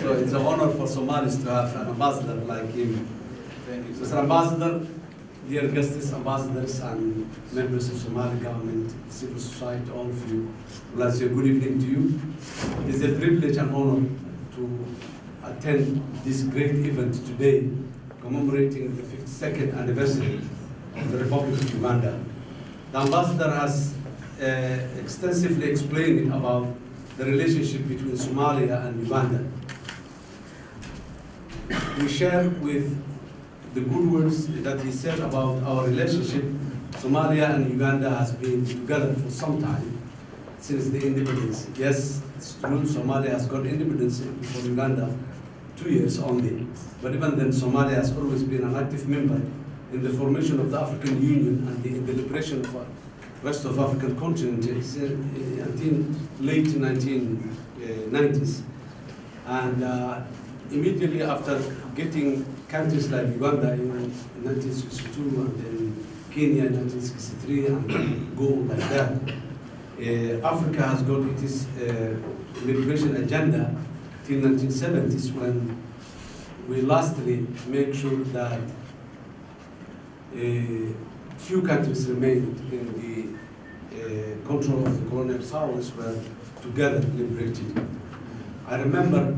So it's an honor for Somalis to have an ambassador like him. Thank you. Mr. Ambassador, dear guests, ambassadors, and members of Somali government, civil society, all of you, well, I say good evening to you. It's a privilege and honor to attend this great event today, commemorating the 52nd anniversary of the Republic of Uganda. The ambassador has extensively explained about the relationship between Somalia and Uganda. We share with the good words that he said about our relationship. Somalia and Uganda has been together for some time, since the independence. Yes, it's true, Somalia has got independence before Uganda, 2 years only. But even then, Somalia has always been an active member in the formation of the African Union and in the liberation of the rest of the African continent until late 1990s. And immediately after getting countries like Uganda in 1962 and then Kenya in 1963 and then go like that, Africa has got its liberation agenda till 1970s, when we lastly make sure that few countries remained in the control of the colonial powers were together liberated. I remember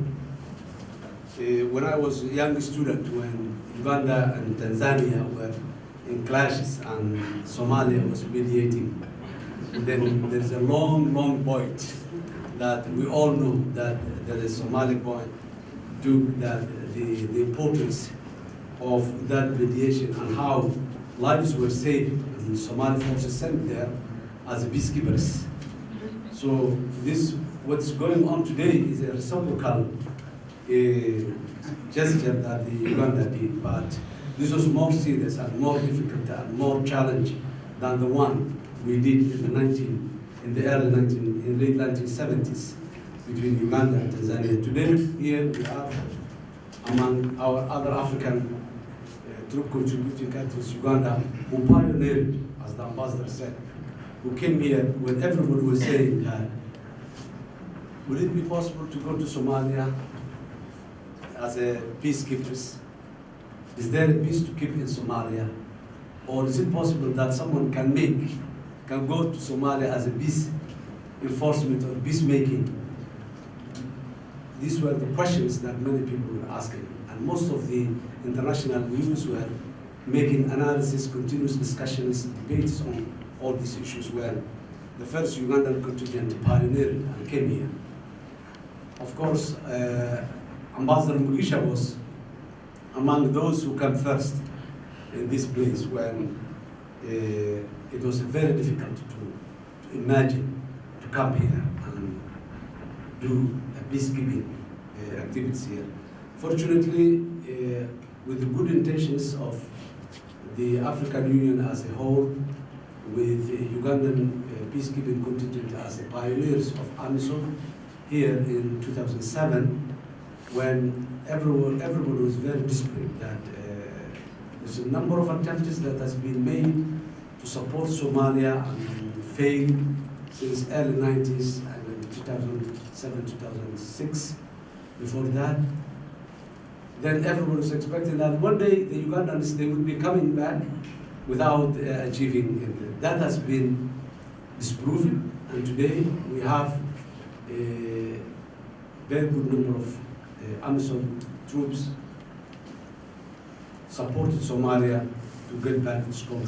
when I was a young student, when Uganda and Tanzania were in clashes and Somalia was mediating. And then there's a long, long point that we all know that the Somali point took that the importance of that mediation and how lives were saved and Somali forces sent there as peacekeepers. So this, what's going on today is a reciprocal gesture that the Uganda did, but this was more serious and more difficult and more challenging than the one we did in the late 1970s between Uganda and Tanzania. Today, here we are among our other African troop contributing countries, Uganda, who pioneered, as the ambassador said, who came here when everybody was saying that, would it be possible to go to Somalia as a peacekeepers? Is there a peace to keep in Somalia? Or is it possible that someone can go to Somalia as a peace enforcement or peacemaking? These were the questions that many people were asking. And most of the international news were making analysis, continuous discussions, debates on all these issues, where the first Ugandan contingent pioneered and came here. Of course, Ambassador Mugisha was among those who came first in this place when it was very difficult to imagine to come here and do a peacekeeping activities here. Fortunately, with the good intentions of the African Union as a whole, with Ugandan peacekeeping contingent as the pioneers of AMISOM here in 2007, when everyone was very desperate that there's a number of attempts that has been made to support Somalia and failed since early 90s and 2007, 2006. Before that, then everyone was expecting that one day the Ugandans, they would be coming back without achieving it. That has been disproven, and today we have a very good number of AMISOM troops supported Somalia to get back its control.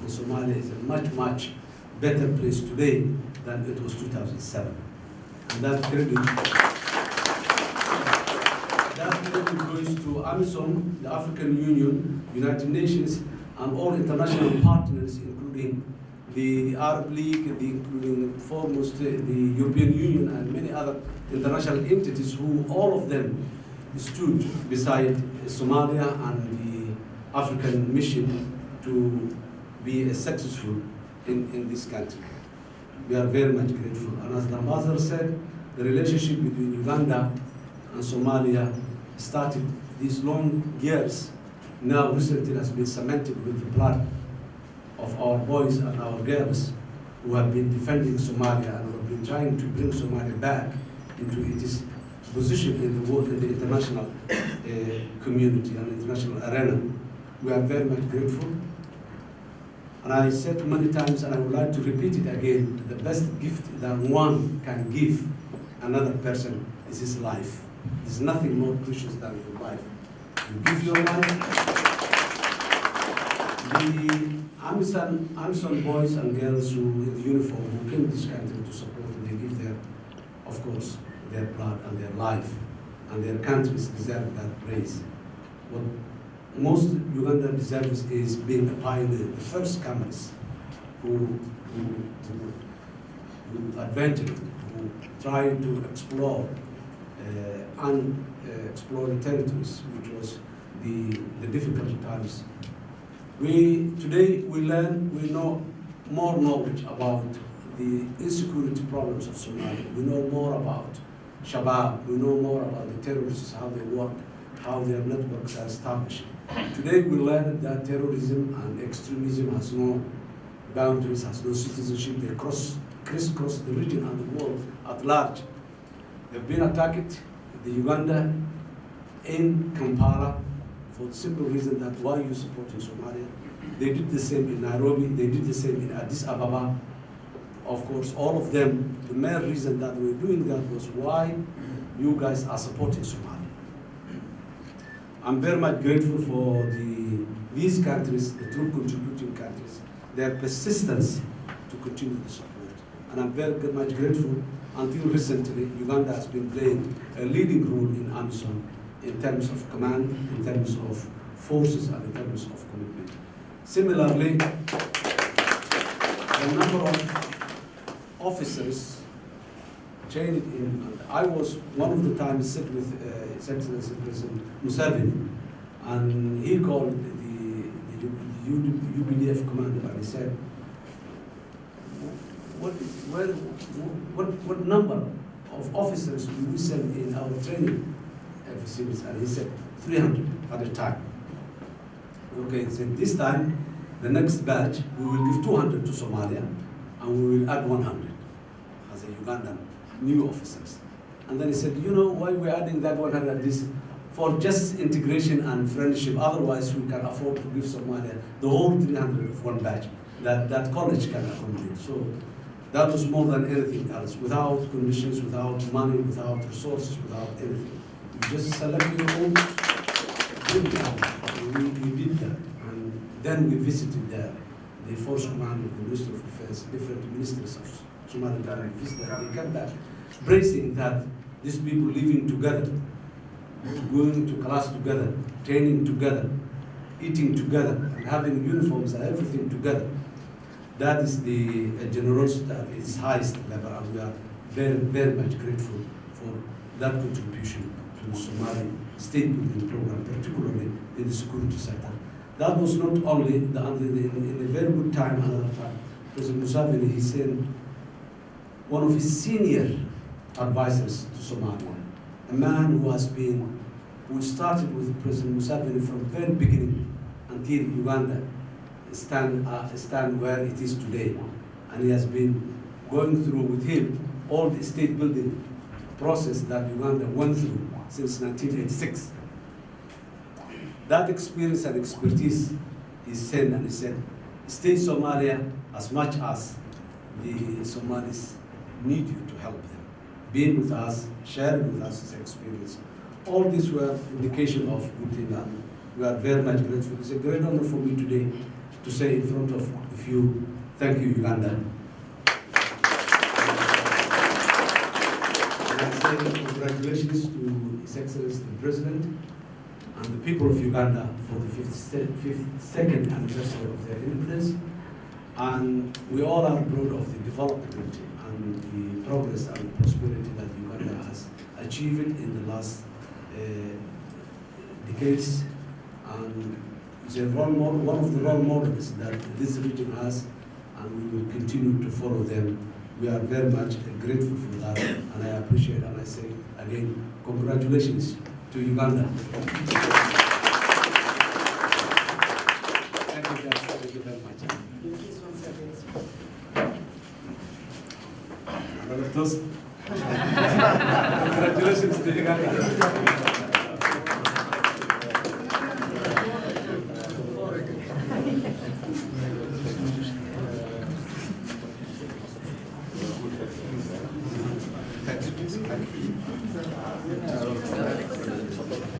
And Somalia is a much, much better place today than it was 2007. And that credit goes to AMISOM, the African Union, United Nations, and all international partners, including the Arab League, including foremost the European Union, and many other international entities who all of them stood beside Somalia and the African mission to be successful in this country. We are very much grateful. And as the ambassador said, the relationship between Uganda and Somalia started these long years. Now recently has been cemented with the blood of our boys and our girls who have been defending Somalia and who have been trying to bring Somalia back into its position in the world, in the international community and international arena. We are very much grateful. And I said many times, and I would like to repeat it again, the best gift that one can give another person is his life. There's nothing more precious than your life. You give your life. The Amazon boys and girls who in the uniform who came to this country to support, they give their, of course, their blood and their life, and their countries deserve that praise. What most Uganda deserves is being a pioneer, the first comers who adventured, who tried to explore unexplored territories, which was the difficult times. Today we know more knowledge about the insecurity problems of Somalia. We know more about Shabab. We know more about the terrorists, how they work, how their networks are established. Today we learned that terrorism and extremism has no boundaries, has no citizenship. They crisscross the region and the world at large. They've been attacked the Uganda in Kampala for the simple reason that why are you supporting Somalia? They did the same in Nairobi, they did the same in Addis Ababa. Of course, all of them, the main reason that we're doing that was why you guys are supporting Somalia. I'm very much grateful for these countries, the true contributing countries, their persistence to continue the support. And I'm very much grateful. Until recently, Uganda has been playing a leading role in Amazon in terms of command, in terms of forces, and in terms of commitment. Similarly, the number of officers trained in Uganda. I was one of the times sit with His Excellency President Museveni, and he called the UPDF commander and he said, what number of officers will we send in our training facilities? And he said 300 at a time. Okay, he said this time, the next batch, we will give 200 to Somalia and we will add 100 as a Ugandan new officers. And then he said, you know why we're adding that 100 this? For just integration and friendship, otherwise we can afford to give Somalia the whole 300 of one batch that college can accommodate. So that was more than anything else, without conditions, without money, without resources, without anything. We just selected your own. We did that. And then we visited the force command of the Ministry of Defense, different ministers of Somalia, we visited. They came back praising that these people living together, going to class together, training together, eating together, and having uniforms and everything together. That is the generosity at its highest level, and we are very, very much grateful for that contribution to the Somali state building program, particularly in the security sector. That was not only in a very good time, another time. President Museveni, he sent one of his senior advisors to Somalia, a man who started with President Museveni from the very beginning until Uganda stand where it is today. And he has been going through with him all the state building process that Uganda went through since 1986. That experience and expertise he sent, and he said, stay Somalia as much as the Somalis need you to help them. Being with us, sharing with us his experience. All these were indication of good thing, and we are very much grateful. It's a great honor for me today to say in front of you, thank you, Uganda. And I say congratulations to His Excellency the President and the people of Uganda for the 52nd anniversary of their independence. And we all are proud of the development and the progress and prosperity that Uganda has achieved in the last decades. And it's a role model, one of the role models that this region has, and we will continue to follow them. We are very much grateful for that, and I appreciate, and I say again, congratulations to Uganda. Thank you guys, thank you very much. Another toast. Congratulations to Uganda. Thank you.